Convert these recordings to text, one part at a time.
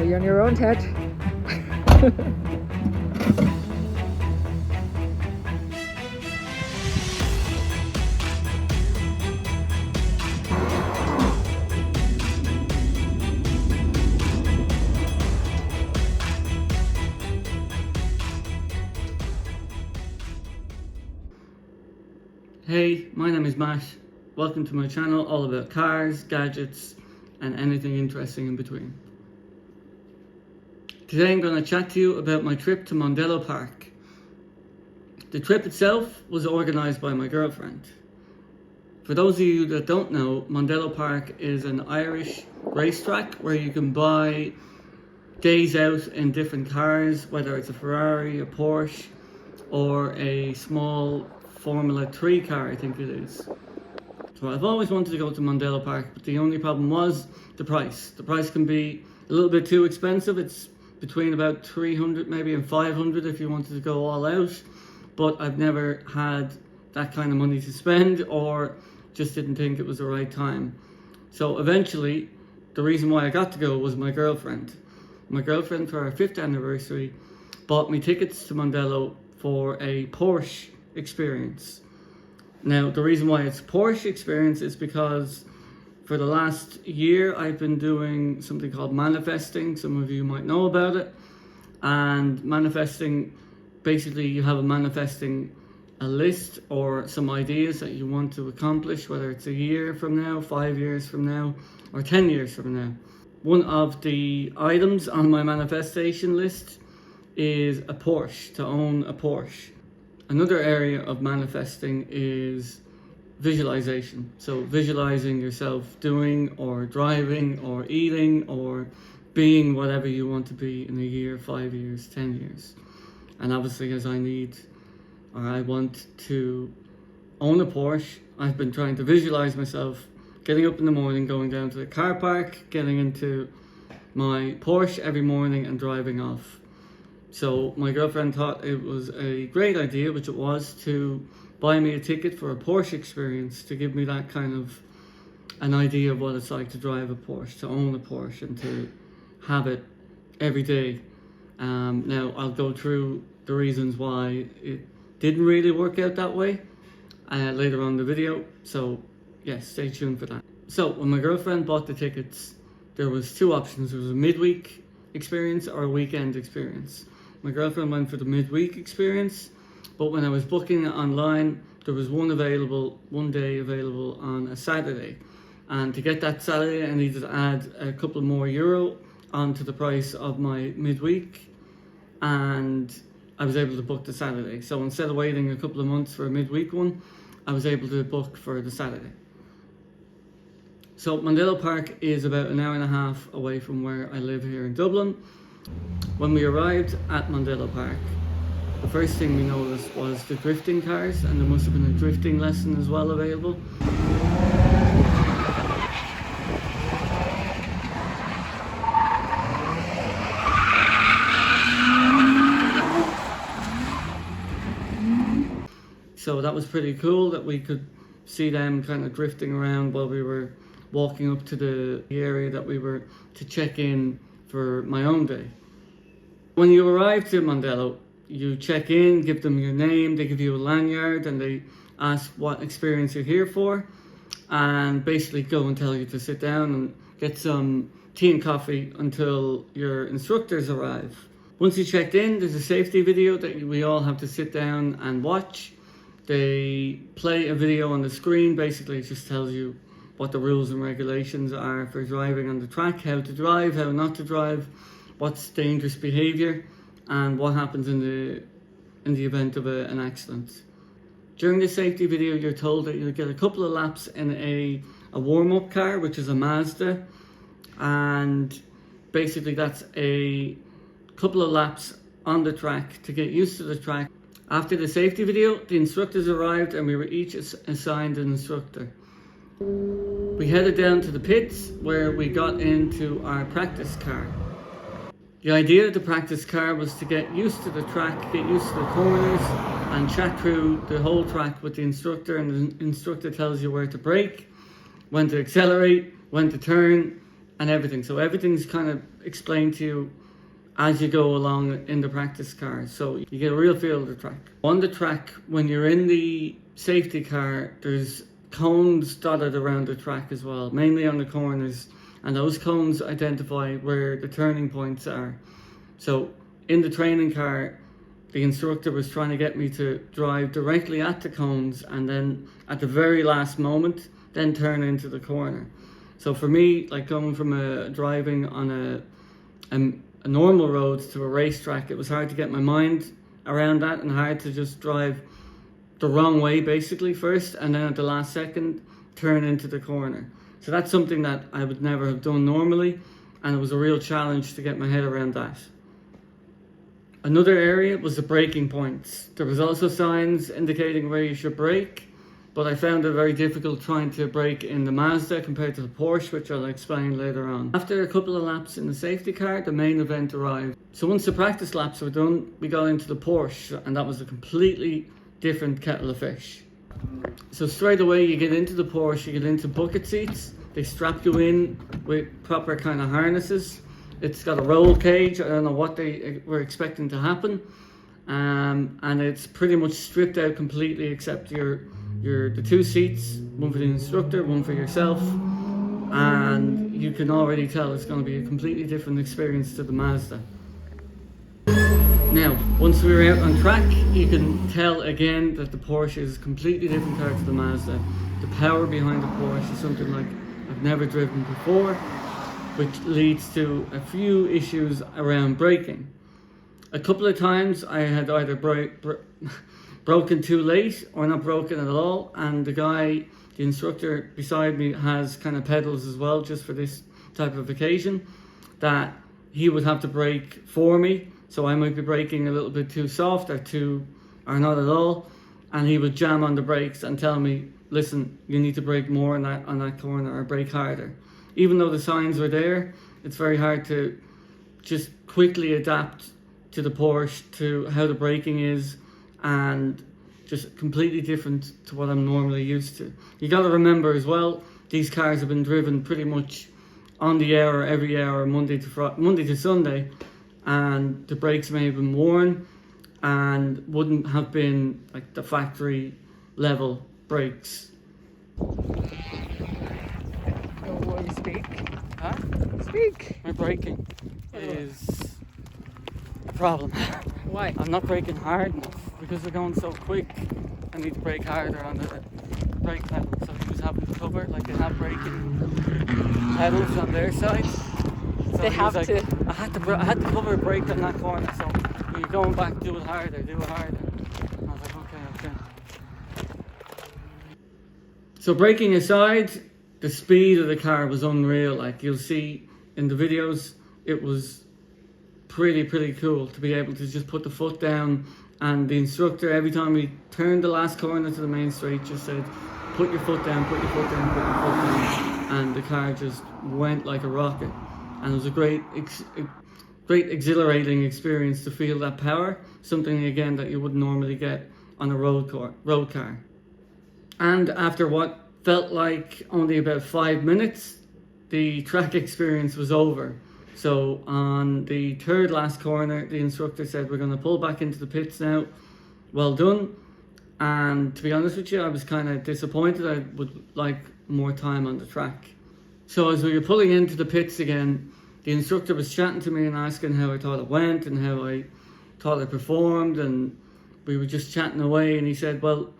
Are you on your own, Ted? Hey, my name is Matt. Welcome to my channel, all about cars, gadgets, and anything interesting in between. Today I'm going to chat to you about my trip to Mondello Park. The trip itself was organised by my girlfriend. For those of you that don't know, Mondello Park is an Irish racetrack where you can buy days out in different cars, whether it's a Ferrari, a Porsche, or a small Formula 3 car, I think it is. So I've always wanted to go to Mondello Park, but the only problem was the price. The price can be a little bit too expensive. It's between about 300 maybe and 500 if you wanted to go all out. But I've never had that kind of money to spend, or just didn't think it was the right time. So eventually, the reason why I got to go was my girlfriend. My girlfriend, for our 5th anniversary, bought me tickets to Mondello for a Porsche experience. Now, the reason why it's Porsche experience is because for the last year I've been doing something called manifesting. Some of you might know about it. And manifesting, basically you have a list or some ideas that you want to accomplish, whether it's a year from now, 5 years from now, or 10 years from now. One of the items on my manifestation list is a Porsche, to own a Porsche. Another area of manifesting is visualization. So visualizing yourself doing or driving or eating or being whatever you want to be in a year, 5 years, 10 years. And obviously, as I want to own a Porsche, I've been trying to visualize myself getting up in the morning, going down to the car park, getting into my Porsche every morning and driving off. So my girlfriend thought it was a great idea, which it was, to buy me a ticket for a Porsche experience, to give me that kind of an idea of what it's like to drive a Porsche, to own a Porsche, and to have it every day. Now I'll go through the reasons why it didn't really work out that way later on in the video. So yes, stay tuned for that. So when my girlfriend bought the tickets, there was 2 options. There was a midweek experience or a weekend experience. My girlfriend went for the midweek experience, but when I was booking it online, there was one day available on a Saturday. And to get that Saturday, I needed to add a couple more euro onto the price of my midweek, and I was able to book the Saturday. So instead of waiting a couple of months for a midweek one, I was able to book for the Saturday. So Mondello Park is about an hour and a half away from where I live here in Dublin. When we arrived at Mondello Park, the first thing we noticed was the drifting cars, and there must have been a drifting lesson as well available. So that was pretty cool that we could see them kind of drifting around while we were walking up to the area that we were to check in for my own day. When you arrive to Mondello, you check in, give them your name, they give you a lanyard, and they ask what experience you're here for, and basically go and tell you to sit down and get some tea and coffee until your instructors arrive. Once you checked in, there's a safety video that we all have to sit down and watch. They play a video on the screen. Basically, it just tells you what the rules and regulations are for driving on the track, how to drive, how not to drive, what's dangerous behaviour, and what happens in the event of an accident. During the safety video, you're told that you'll get a couple of laps in a warm-up car, which is a Mazda, and basically that's a couple of laps on the track to get used to the track. After the safety video, the instructors arrived and we were each assigned an instructor. We headed down to the pits where we got into our practice car. The idea of the practice car was to get used to the track, get used to the corners, and chat through the whole track with the instructor, and the instructor tells you where to brake, when to accelerate, when to turn, and everything. So everything's kind of explained to you as you go along in the practice car. So you get a real feel of the track. On the track, when you're in the safety car, there's cones dotted around the track as well, mainly on the corners. And those cones identify where the turning points are. So in the training car, the instructor was trying to get me to drive directly at the cones and then at the very last moment, then turn into the corner. So for me, like going from driving on a normal road to a racetrack, it was hard to get my mind around that and hard to just drive the wrong way basically first and then at the last second turn into the corner. So that's something that I would never have done normally, and it was a real challenge to get my head around that. Another area was the braking points. There was also signs indicating where you should brake, but I found it very difficult trying to brake in the Mazda compared to the Porsche, which I'll explain later on. After a couple of laps in the safety car, the main event arrived. So once the practice laps were done, we got into the Porsche, and that was a completely different kettle of fish. So straight away you get into the Porsche, you get into bucket seats. They strap you in with proper kind of harnesses. It's got a roll cage. I don't know what they were expecting to happen. And it's pretty much stripped out completely except the two seats, one for the instructor, one for yourself. And you can already tell it's going to be a completely different experience to the Mazda. Now, once we were out on track, you can tell again that the Porsche is a completely different car to the Mazda. The power behind the Porsche is something like I've never driven before, which leads to a few issues around braking. A couple of times I had either broken too late or not broken at all, and the instructor beside me has kind of pedals as well, just for this type of occasion, that he would have to brake for me. So I might be braking a little bit too soft or not at all, and he would jam on the brakes and tell me, listen, you need to brake more on that corner or brake harder. Even though the signs were there, it's very hard to just quickly adapt to the Porsche, to how the braking is, and just completely different to what I'm normally used to. You got to remember as well, these cars have been driven pretty much on the hour, every hour, Monday to Sunday, and the brakes may have been worn and wouldn't have been like the factory level brakes. Will you speak? Huh? Speak. My braking is a problem. Why? I'm not braking hard enough because we're going so quick. I need to brake harder on the brake pedal. So he was having to cover, like they have braking pedals on their side. So They have like, to. I had to cover a brake on that corner. So when you're going back, do it harder. And I was like, okay. So braking aside, the speed of the car was unreal. Like you'll see in the videos, it was pretty cool to be able to just put the foot down, and the instructor, every time we turned the last corner to the main straight, just said, put your foot down, put your foot down, put your foot down, and the car just went like a rocket. And it was a great exhilarating experience to feel that power, something again that you wouldn't normally get on a road car. And after what felt like only about 5 minutes, the track experience was over. So on the third last corner, the instructor said, we're going to pull back into the pits now. Well done. And to be honest with you, I was kind of disappointed. I would like more time on the track. So as we were pulling into the pits again, the instructor was chatting to me and asking how I thought it went and how I thought I performed, and we were just chatting away, and he said, well,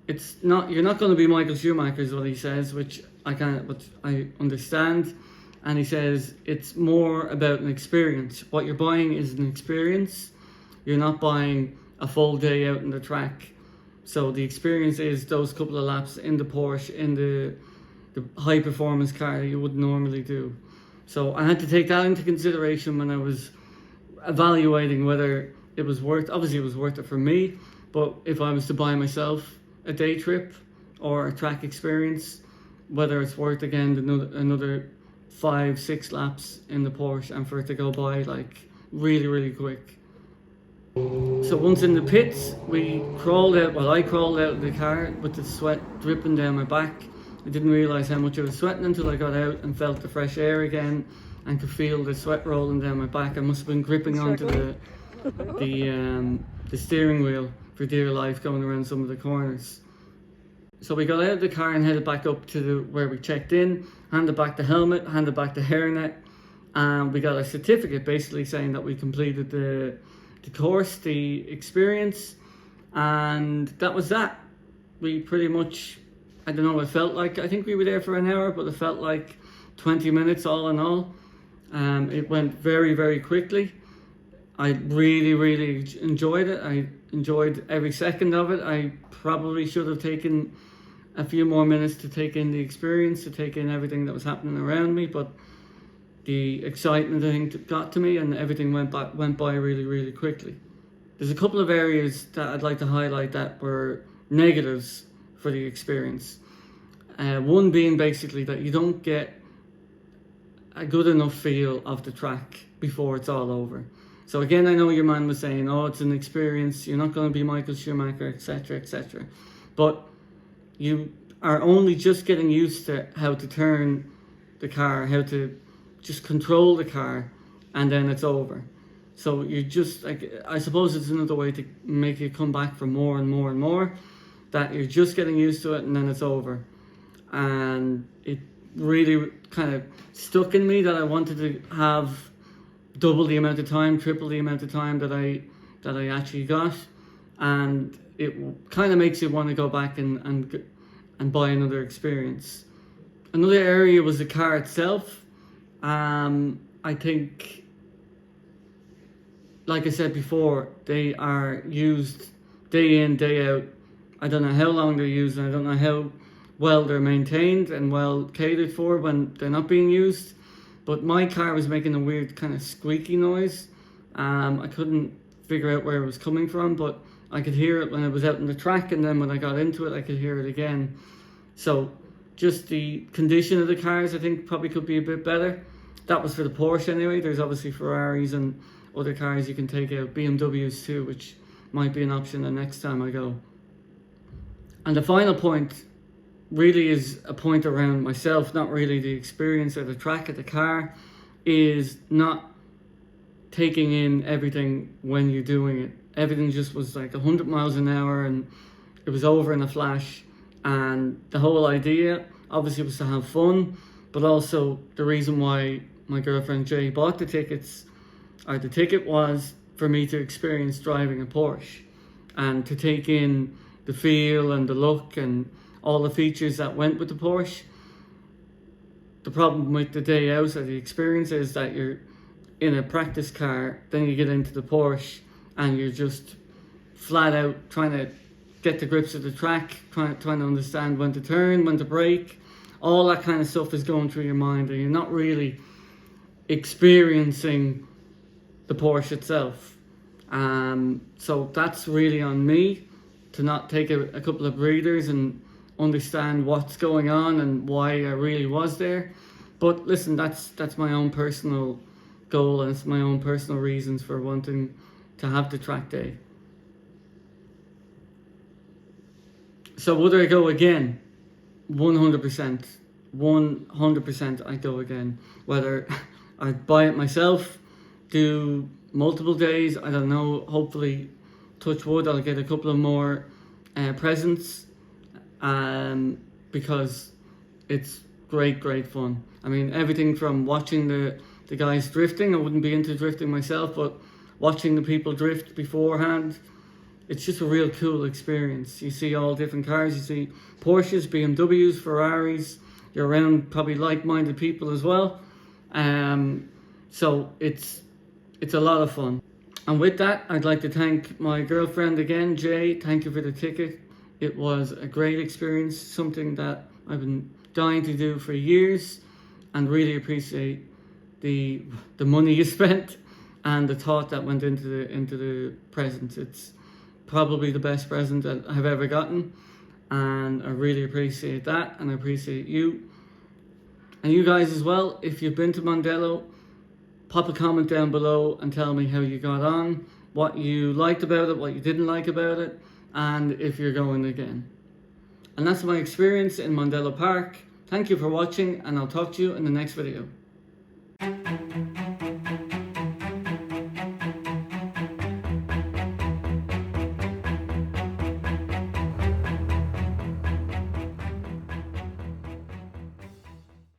you're not going to be Michael Schumacher is what he says, which I understand. And he says, it's more about an experience. What you're buying is an experience. You're not buying a full day out in the track. So the experience is those couple of laps in the Porsche, in the high performance car that you would normally do. So I had to take that into consideration when I was evaluating whether it was worth, obviously it was worth it for me, but if I was to buy myself a day trip or a track experience, whether it's worth again another 5-6 laps in the Porsche and for it to go by like really quick. So once in the pits, I crawled out of the car with the sweat dripping down my back, I didn't realise how much I was sweating until I got out and felt the fresh air again and could feel the sweat rolling down my back. I must have been gripping onto the steering wheel for dear life going around some of the corners. So we got out of the car and headed back up to where we checked in, handed back the helmet, handed back the hairnet, and we got a certificate basically saying that we completed the course, the experience, and that was that. We pretty much, I don't know what it felt like. I think we were there for an hour, but it felt like 20 minutes all in all. It went very, very quickly. I really, really enjoyed it. I enjoyed every second of it. I probably should have taken a few more minutes to take in the experience, to take in everything that was happening around me, but the excitement, I think, got to me, and everything went by really, really quickly. There's a couple of areas that I'd like to highlight that were negatives for the experience. One being basically that you don't get a good enough feel of the track before it's all over. So again, I know your man was saying, oh, it's an experience, you're not going to be Michael Schumacher, etc., etc. But you are only just getting used to how to turn the car, how to just control the car, and then it's over. So you're just, like, I suppose it's another way to make you come back for more and more and more, that you're just getting used to it and then it's over. And it really kind of stuck in me that I wanted to have double the amount of time, triple the amount of time that I actually got, and it kind of makes you want to go back and buy another experience. Another area was the car itself. I think, like I said before, they are used day in, day out. I don't know how long they're used, and I don't know how well they're maintained and well catered for when they're not being used. But my car was making a weird kind of squeaky noise. I couldn't figure out where it was coming from, but I could hear it when I was out on the track, and then when I got into it, I could hear it again. So just the condition of the cars, I think, probably could be a bit better. That was for the Porsche anyway. There's obviously Ferraris and other cars you can take out, BMWs too, which might be an option the next time I go. And the final point really is a point around myself, not really the experience or the track of the car, is not taking in everything when you're doing it. Everything just was like 100 miles an hour, and it was over in a flash. And the whole idea obviously was to have fun, but also the reason why my girlfriend Jay bought the tickets, or the ticket, was for me to experience driving a Porsche and to take in the feel and the look and all the features that went with the Porsche. The problem with the day out or the experience is that you're in a practice car, then you get into the Porsche and you're just flat out trying to get the grips of the track, trying to understand when to turn, when to brake. All that kind of stuff is going through your mind, and you're not really experiencing the Porsche itself. So that's really on me to not take a couple of breathers and understand what's going on and why I really was there. But listen, that's my own personal goal, and it's my own personal reasons for wanting to have the track day. So would I go again? 100%. 100% I'd go again. Whether I'd buy it myself, do multiple days, I don't know. Hopefully, touch wood, I'll get a couple of more presents, because it's great fun. I mean, everything from watching the guys drifting. I wouldn't be into drifting myself, but watching the people drift beforehand, it's just a real cool experience. You see all different cars. You see Porsches, BMWs, Ferraris. You're around probably like-minded people as well. So it's a lot of fun. And with that, I'd like to thank my girlfriend again, Jay. Thank you for the ticket. It was a great experience, something that I've been dying to do for years, and really appreciate the money you spent and the thought that went into the present. It's probably the best present that I've ever gotten, and I really appreciate that, and I appreciate you and you guys as well. If you've been to Mondello, pop a comment down below and tell me how you got on, what you liked about it, what you didn't like about it, and if you're going again. And that's my experience in Mondello Park. Thank you for watching, and I'll talk to you in the next video.